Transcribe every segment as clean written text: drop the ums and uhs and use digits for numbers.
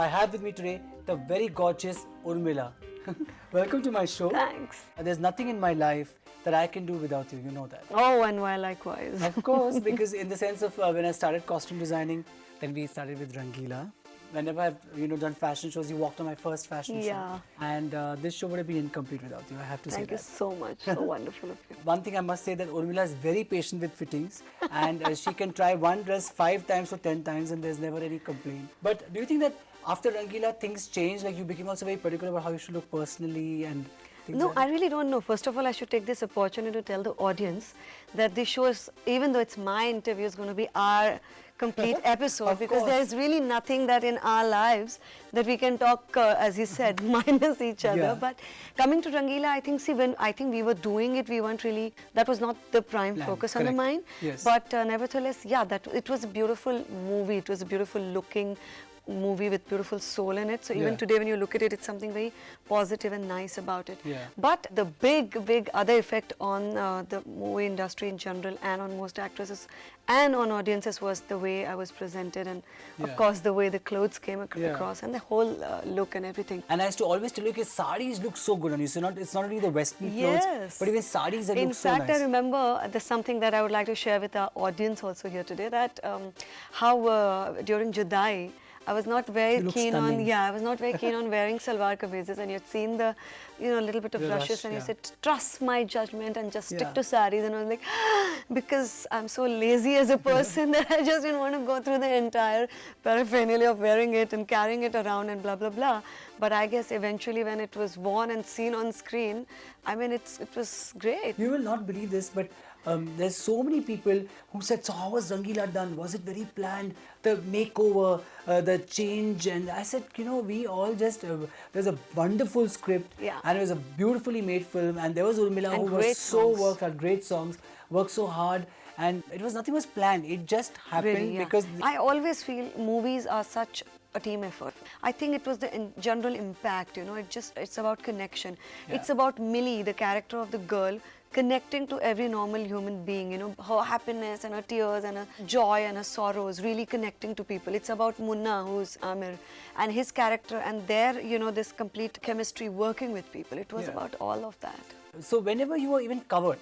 I have with me today the very gorgeous Urmila. Welcome to my show. Thanks. There's nothing in my life that I can do without you, you know that. Oh, and why likewise. Of course, because in the sense of when I started costume designing, then we started with Rangeela. Whenever I've done fashion shows, you walked on my first fashion show. And this show would have been incomplete without you, I have to say that. Thank you so much. So wonderful of you. One thing I must say that Urmila is very patient with fittings and she can try one dress 5 times or 10 times and there's never any complaint. But do you think that after Rangeela things changed? Like you became also very particular about how you should look personally and things No, like that? I really don't know. First of all, I should take this opportunity to tell the audience that this show is, even though it's my interview, is going to be our complete episode because there is really nothing that in our lives that we can talk, as he said, minus each other. Yeah. But coming to Rangeela, I think, when I think we were doing it, we weren't really, that was not the prime focus on the mind. Yes. But nevertheless, yeah, it was a beautiful movie. It was a beautiful looking movie with beautiful soul in it. So even today when you look at it, it's something very positive and nice about it. Yeah. But the big other effect on the movie industry in general and on most actresses and on audiences was the way I was presented and of course the way the clothes came across and the whole look and everything. And I used to always tell you that sarees look so good on you. So it's not only the western clothes, but even sarees that look so nice. In fact, I remember there's something that I would like to share with our audience also here today, that how during Judai, I was not very keen on, I was not very keen on wearing salwar kameezes, and you'd seen the, little bit of rushes, and you said, trust my judgment and just stick to sarees. And I was like, because I'm so lazy as a person that I just didn't want to go through the entire paraphernalia of wearing it and carrying it around and blah, blah, blah. But I guess eventually when it was worn and seen on screen, I mean, it was great. You will not believe this, but there's so many people who said, so how was Rangeela done? Was it very planned? The makeover, the change? And I said, we all just, there's a wonderful script and it was a beautifully made film, and there was Urmila who was so worked, had great songs, worked so hard, and it was nothing was planned. It just happened really, because... I always feel movies are such a team effort. I think it was the general impact, it's about connection. It's about Millie, the character of the girl, connecting to every normal human being, her happiness and her tears and her joy and her sorrows, really connecting to people. It's about Munna, who's Aamir, and his character and their, this complete chemistry working with people. It was about all of that. So whenever you were even covered,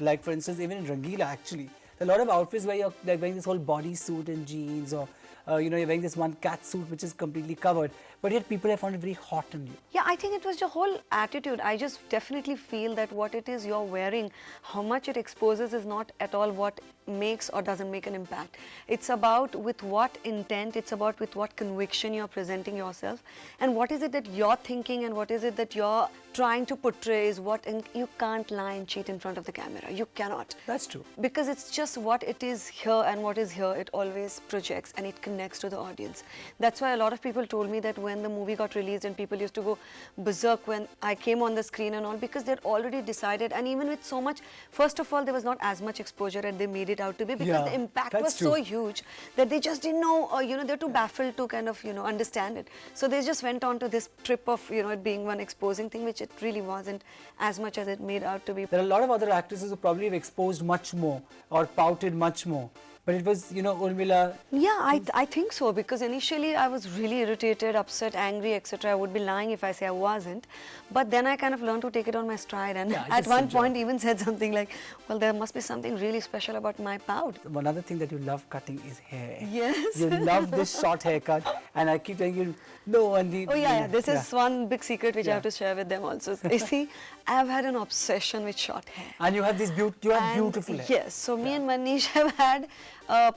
like for instance, even in Rangeela actually, a lot of outfits where you're like wearing this whole bodysuit and jeans, or you're wearing this one cat suit which is completely covered, but yet people have found it very hot on you. Yeah, I think it was your whole attitude. I just definitely feel that what it is you're wearing, how much it exposes is not at all what makes or doesn't make an impact. It's about with what intent, it's about with what conviction you're presenting yourself, and what is it that you're thinking and what is it that you're trying to portray is what, and you can't lie and cheat in front of the camera. You cannot. That's true. Because it's just what it is here, and what is here, it always projects and it connects to the audience. That's why a lot of people told me that when the movie got released and people used to go berserk when I came on the screen and all, because they'd already decided, and even with so much, first of all, there was not as much exposure as they made it out to be, because the impact was so huge that they just didn't know, they're too baffled to kind of, understand it. So they just went on to this trip of, it being one exposing thing, which it really wasn't as much as it made out to be. There are a lot of other actresses who probably have exposed much more or pouted much more. But it was, Urmila... Yeah, I think so, because initially I was really irritated, upset, angry, etc. I would be lying if I say I wasn't. But then I kind of learned to take it on my stride, and at one point even said something like, well, there must be something really special about my pout. One other thing that you love cutting is hair. Yes. You love this short haircut, and I keep telling you, no, and the... Oh yeah, this is one big secret which I have to share with them also. You see, I have had an obsession with short hair. And you have this beautiful hair. Yes, so me and Manish have had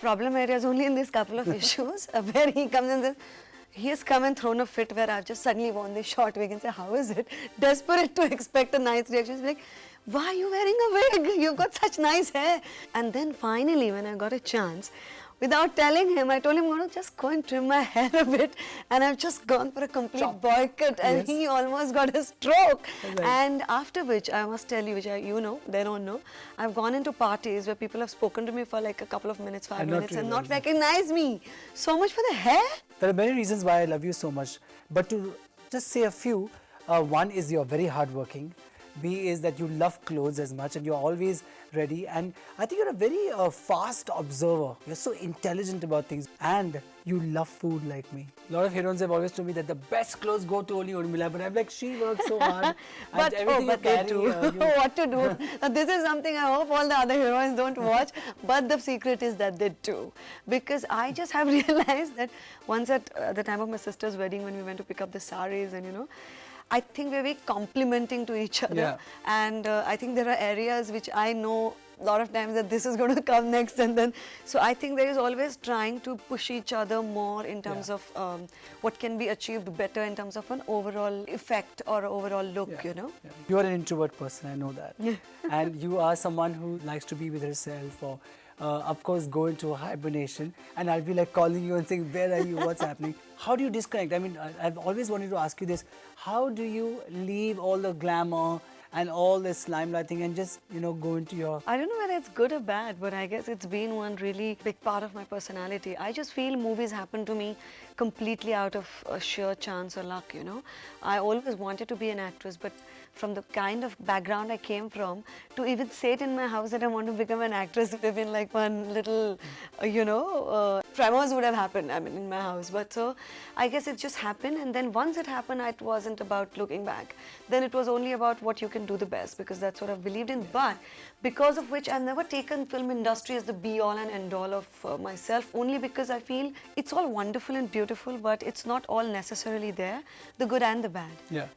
problem areas only in these couple of issues where he comes and says, he has come and thrown a fit where I've just suddenly worn this short wig and say, how is it? Desperate to expect a nice reaction. He's like, why are you wearing a wig? You've got such nice hair. And then finally, when I got a chance, without telling him, I told him, just go and trim my hair a bit. And I've just gone for a complete boycott, and he almost got a stroke. And after which, I must tell you, which they don't know, I've gone into parties where people have spoken to me for like a couple of minutes, 5 minutes, and not recognized me. So much for the hair. There are many reasons why I love you so much, but to just say a few, one is you're very hardworking. B is that you love clothes as much and you're always ready. And I think you're a very fast observer. You're so intelligent about things and you love food like me. A lot of heroines have always told me that the best clothes go to only Urmila, but I'm like, she works so hard. But, everything you they carry, do. What to do? Now, this is something I hope all the other heroines don't watch, but the secret is that they do. Because I just have realized that once at the time of my sister's wedding, when we went to pick up the sarees and I think we're very complimenting to each other. Yeah. And I think there are areas which I know a lot of times that this is going to come next, and then so I think there is always trying to push each other more in terms of what can be achieved better in terms of an overall effect or overall look, Yeah. You are an introvert person, I know that. Yeah. And you are someone who likes to be with herself or of course go into hibernation, and I'll be like calling you and saying, where are you, what's happening? How do you disconnect? I mean, I've always wanted to ask you this. How do you leave all the glamour and all this limelight thing and just, go into your... I don't know whether it's good or bad, but I guess it's been one really big part of my personality. I just feel movies happen to me completely out of sheer chance or luck, I always wanted to be an actress, but from the kind of background I came from, to even say it in my house that I want to become an actress would have been like one little, tremors would have happened, in my house. But so, I guess it just happened, and then once it happened, it wasn't about looking back. Then it was only about what you can do the best, because that's what I've believed in. But because of which I've never taken film industry as the be-all and end-all of myself, only because I feel it's all wonderful and beautiful, but it's not all necessarily there, the good and the bad,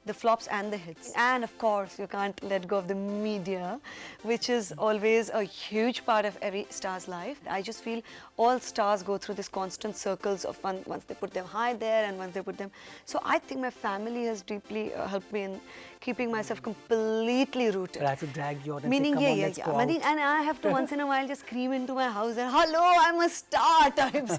the flops and the hits. And of course, you can't let go of the media, which is always a huge part of every star's life. I just feel all stars go through this constant circles of once they put them high there and once they put them... So I think my family has deeply helped me in keeping myself completely rooted. But I have to drag you out and Meaning, say, come on, let's go out. And I have to once in a while just scream into my house and, hello, I'm a star types,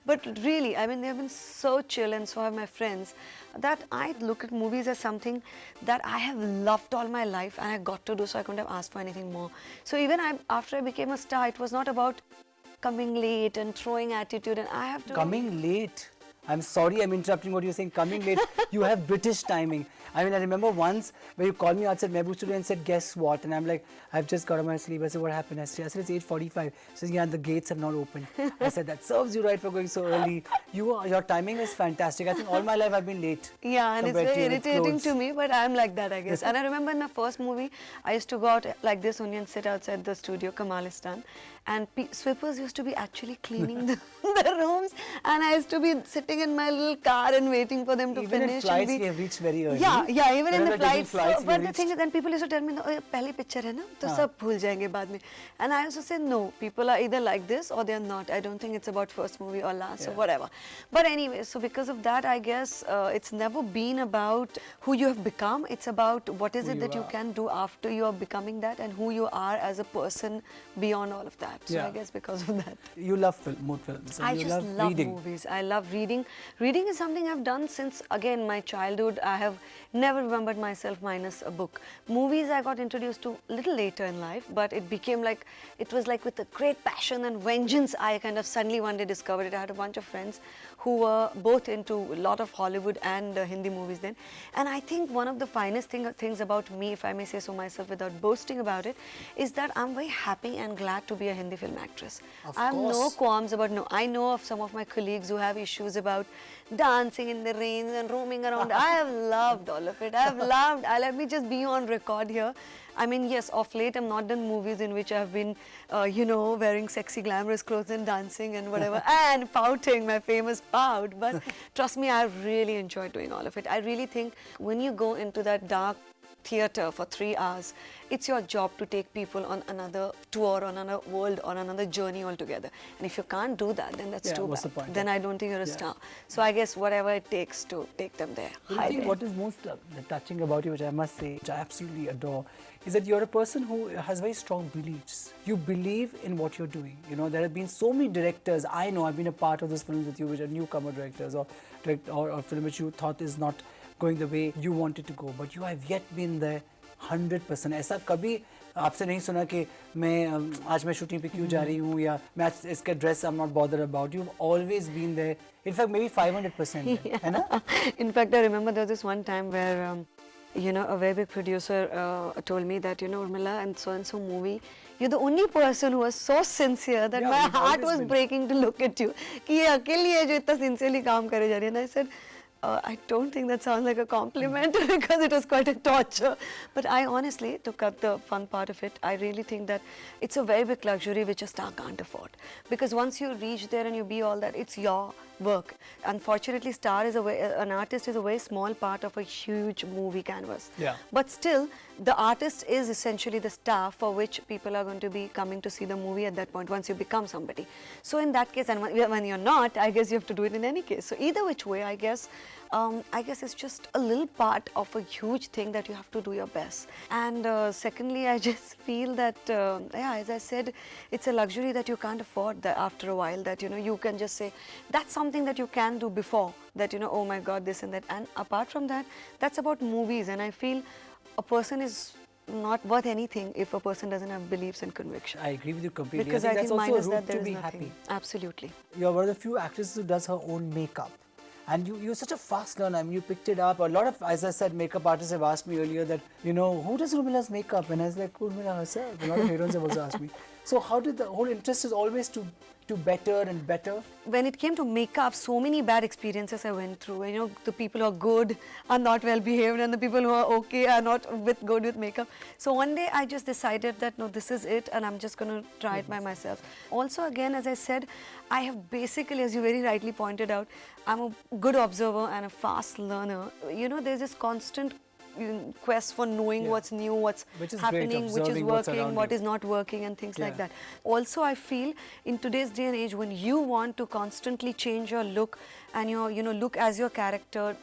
But really, they've been so chill, and so have my friends, that I look at movies as something that I have loved all my life and I got to do, so I couldn't have asked for anything more. So even after I became a star, it was not about coming late and throwing attitude, and I have to... Coming late? I'm sorry I'm interrupting what you're saying. Coming late. You have British timing. I remember once where you called me outside Mehboob Studio and said, guess what? And I'm like, I've just got on my sleep. I said, what happened? I said, it's 8:45. She said, yeah, the gates have not opened. I said, that serves you right for going so early. Your timing is fantastic. I think all my life I've been late. Yeah, and it's very irritating to me, but I'm like that, I guess. And I remember in my first movie, I used to go out like this only and sit outside the studio, Kamalistan. And sweepers used to be actually cleaning the rooms, and I used to be sitting in my little car and waiting for them to even finish. In flights, we have reached very early. Yeah, even in the flights. But the reached... thing is, then people used to tell me, oh, pehli picture hai na, to sab bhul jayenge baad mein. And I also say, no, people are either like this or they're not. I don't think it's about first movie or last or whatever. But anyway, so because of that, I guess it's never been about who you have become. It's about what is it that you can do after you are becoming that, and who you are as a person beyond all of that. So I guess because of that. You love more films. And I you just love reading. movies. I love reading. Reading is something I've done since, again, my childhood. I have never remembered myself minus a book. Movies I got introduced to a little later in life, but it became like, it was like with a great passion and vengeance, I kind of suddenly one day discovered it. I had a bunch of friends who were both into a lot of Hollywood and Hindi movies then. And I think one of the finest things about me, if I may say so myself without boasting about it, is that I'm very happy and glad to be a Hindi film actress. I have no qualms about, I know of some of my colleagues who have issues about dancing in the rain and roaming around. I have loved all of it. I have loved, let me just be on record here. Yes, of late I've not done movies in which I've been, wearing sexy glamorous clothes and dancing and whatever, and pouting, my famous pout. But trust me, I really enjoyed doing all of it. I really think when you go into that dark theatre for 3 hours, it's your job to take people on another tour, on another world, on another journey altogether. And if you can't do that, then that's too what's bad. the point? Then I don't think you're a star. So I guess whatever it takes to take them there. I think what is most touching about you, which I must say, which I absolutely adore, is that you're a person who has very strong beliefs. You believe in what you're doing. There have been so many directors. I know I've been a part of those films with you, which are newcomer directors or film which you thought is not going the way you wanted to go, but you have yet been there 100%. ऐसा कभी आपसे नहीं सुना कि मैं आज मैं shooting पे क्यों जा रही हूँ या मैं आज इसका dress I'm not bothered about. You've always been there. In fact, maybe 500%. है ना? In fact, I remember there was this one time where you know, a very big producer told me that, you know, Urmila, in so movie, you're the only person who was so sincere that my we've heart always was been. breaking to look at you. कि ये अकेली है जो इतना sincerely काम करे जा रही है. And I said, I don't think that sounds like a compliment because it was quite a torture. But I honestly, to cut the fun part of it, I really think that it's a very big luxury which a star can't afford. Because once you reach there and you be all that, it's your work. Unfortunately, an artist is a very small part of a huge movie canvas. Yeah. But still, the artist is essentially the star for which people are going to be coming to see the movie at that point once you become somebody. So in that case, and when you're not, I guess you have to do it in any case. So either which way, I guess it's just a little part of a huge thing that you have to do your best. And secondly, I just feel that, yeah, as I said, it's a luxury that you can't afford that after a while, that, you know, you can just say, that's something that you can do before, that, you know, oh my God, this and that. And apart from that, that's about movies. And I feel a person is not worth anything if a person doesn't have beliefs and conviction. I agree with you completely. Because I think that's also minus a route that, there to is be nothing. happy. Absolutely. You're one of the few actresses who does her own makeup. And you're such a fast learner. I mean, you picked it up. A lot of, as I said, makeup artists have asked me earlier that, you know, who does Urmila's makeup? And I was like, Urmila herself. A lot of heroines have also asked me. So how did the whole interest is always to better and better? When it came to makeup, so many bad experiences I went through. You know, the people who are good are not well behaved and the people who are okay are not good with makeup. So one day I just decided that no, this is it and I'm just going to try it by myself. Also again, as I said, I have basically, as you very rightly pointed out, I'm a good observer and a fast learner. You know, there's this constant quest for knowing what's new, what's happening, which is working, what is not working and things like that. Also, I feel in today's day and age, when you want to constantly change your look and your, you know, look as your character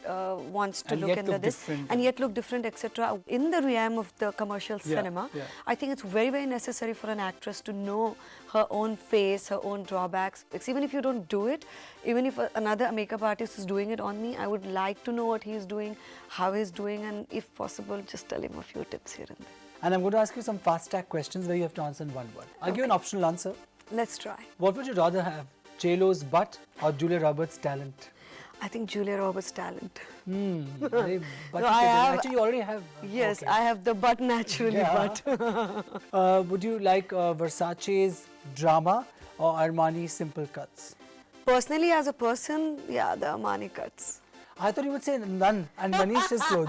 wants to look into this and yet look different, etc. In the realm of the commercial cinema, I think it's very, very necessary for an actress to know her own face, her own drawbacks. Even if you don't do it, even if another makeup artist is doing it on me, I would like to know what he's doing, how he's doing, and if possible, just tell him a few tips here and there. And I'm going to ask you some fast-track questions where you have to answer in one word. I'll give you an optional answer. Let's try. What would you rather have, J-Lo's butt or Julia Roberts' talent? I think Julia Roberts' talent. Actually, you already have. Yes, I have the butt naturally, but. Would you like Versace's drama or Armani simple cuts? Personally, as a person, yeah, the Armani cuts. I thought you would say none and Manish's clothes.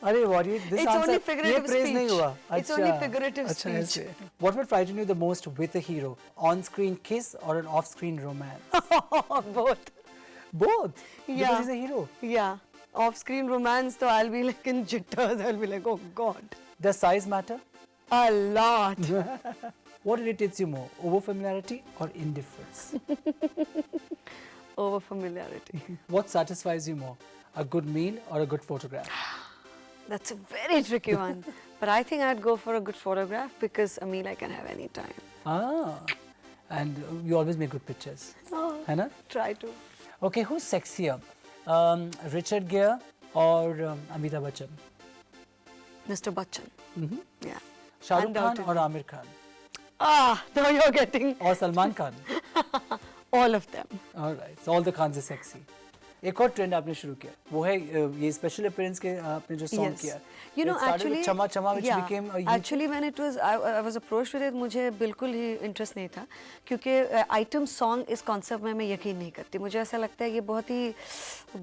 It's only figurative speech. It's only figurative speech. What would frighten you the most with a hero? On-screen kiss or an off-screen romance? Both. Both? Yeah. Because he's a hero. Yeah. Off-screen romance, so I'll be like in jitters. I'll be like, oh God. Does size matter? A lot. What irritates you more, over-familiarity or indifference? Over-familiarity. What satisfies you more, a good meal or a good photograph? That's a very tricky one. But I think I'd go for a good photograph because a meal I can have any time. Ah, and you always make good pictures. Oh, Hannah? Try to. Okay, who's sexier, Richard Gere or Amitabh Bachchan? Mr. Bachchan. Yeah. Shah Rukh Khan or Aamir Khan? Ah, now you're getting... Or Salman Khan? All of them. All right, so all the Khans are sexy. एक और trend आपने शुरू किया वो है ये special appearance के आपने जो सॉन्ग किया You know, actually, Chamma Chamma, which became a actually when it was I was approached with it, मुझे बिल्कुल ही इंटरेस्ट नहीं था क्योंकि आइटम सॉन्ग इस कॉन्सेप्ट में मैं यकीन नहीं करती. मुझे ऐसा लगता है ये बहुत ही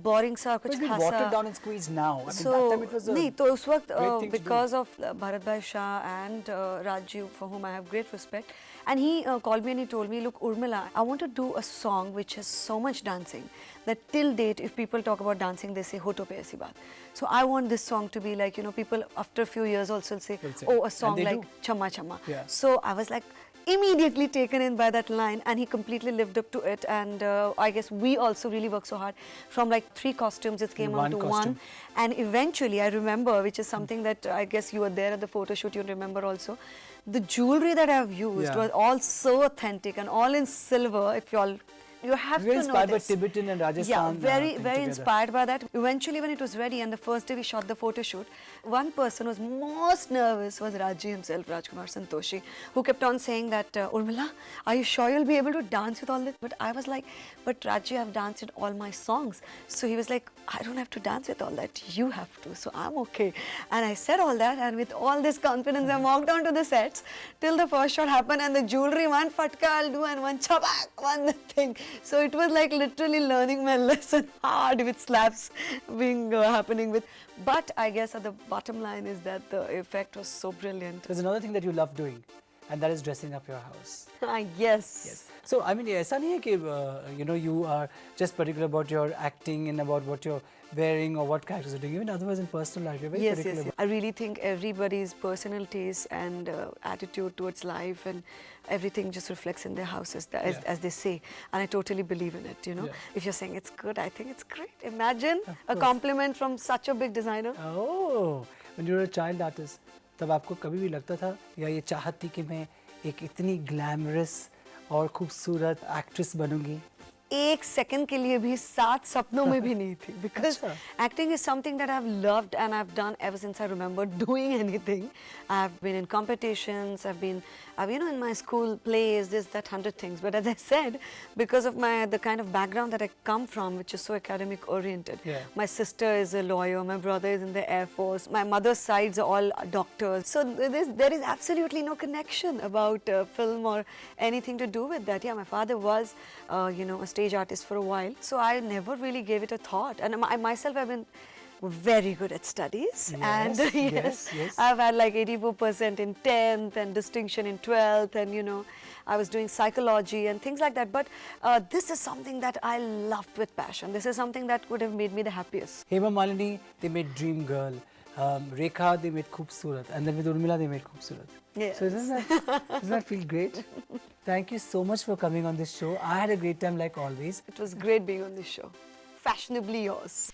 बोरिंग सा कुछ खासा. watered down and squeezed now. I mean, so that time it was नहीं तो उस वक्त because of Bharat Bhai Shah and Rajiv, for whom I have great respect, and he called me and he told me, look Urmila, I want to do a song which has so much dancing that till date if people talk about dancing they say ho to pe aisi baat. So I want this song to be like, you know, people after a few years also say, oh, a song like Chamma Chamma. Yeah. So I was like immediately taken in by that line and he completely lived up to it, and I guess we also really worked so hard. From like 3 costumes it came out to one, and eventually I remember, which is something that I guess you were there at the photo shoot, you remember also, the jewelry that I've used was all so authentic and all in silver. If you all you have Very to inspired notice. by Tibetan and Rajasthan. Yeah, very thing very together. inspired by that. Eventually, when it was ready, and the first day we shot the photo shoot, one person who was most nervous was Raji himself, Rajkumar Santoshi, who kept on saying that, Urmila, are you sure you'll be able to dance with all this? But I was like, but Raji, I've danced with all my songs. So he was like, I don't have to dance with all that. You have to. So I'm okay. And I said all that, and with all this confidence, I walked onto the sets till the first shot happened, and the jewelry, one fatka I'll do, and one chabak, one thing. So it was like literally learning my lesson hard with slaps being happening with. But I guess at the bottom line is that the effect was so brilliant. There's another thing that you love doing, and that is dressing up your house. Yes. So I mean, ऐसा नहीं है कि you know, you are just particular about your acting and about what you're wearing or what characters you're doing. Even otherwise in personal life, you're very particular. Yes. I really think everybody's personal taste and attitude towards life and everything just reflects in their houses, as they say. And I totally believe in it, you know. Yeah. If you're saying it's good, I think it's great. Imagine a course. compliment from such a big designer. Oh, when you were a child artist, तब आपको कभी भी लगता था या ये चाहत थी कि मैं एक इतनी ग्लैमरस और खूबसूरत एक्ट्रेस बनूंगी? एक सेकंड के लिए भी 7 सपनों में भी नहीं थी, because acting is something that I've loved and I've done ever since I remember doing anything. I've been in competitions, I've been you know, in my school plays, this, that, 100 things. But as I said, because of the kind of background that I come from, which is so academic oriented. My sister is a lawyer, my brother is in the Air Force, my mother's sides are all doctors. So there is absolutely no connection about film or anything to do with that. Yeah, my father was, you know, a stage artist for a while. So I never really gave it a thought. And I myself have been very good at studies, and yes. I've had like 84% in 10th and distinction in 12th, and you know, I was doing psychology and things like that. But this is something that I loved with passion. This is something that would have made me the happiest. Hema Malini, they made Dream Girl. Rekha, they made Khoobsurat, and then with Urmila, they made Khoobsurat. Yes. So doesn't that feel great? Thank you so much for coming on this show. I had a great time like always. It was great being on this show. Fashionably yours.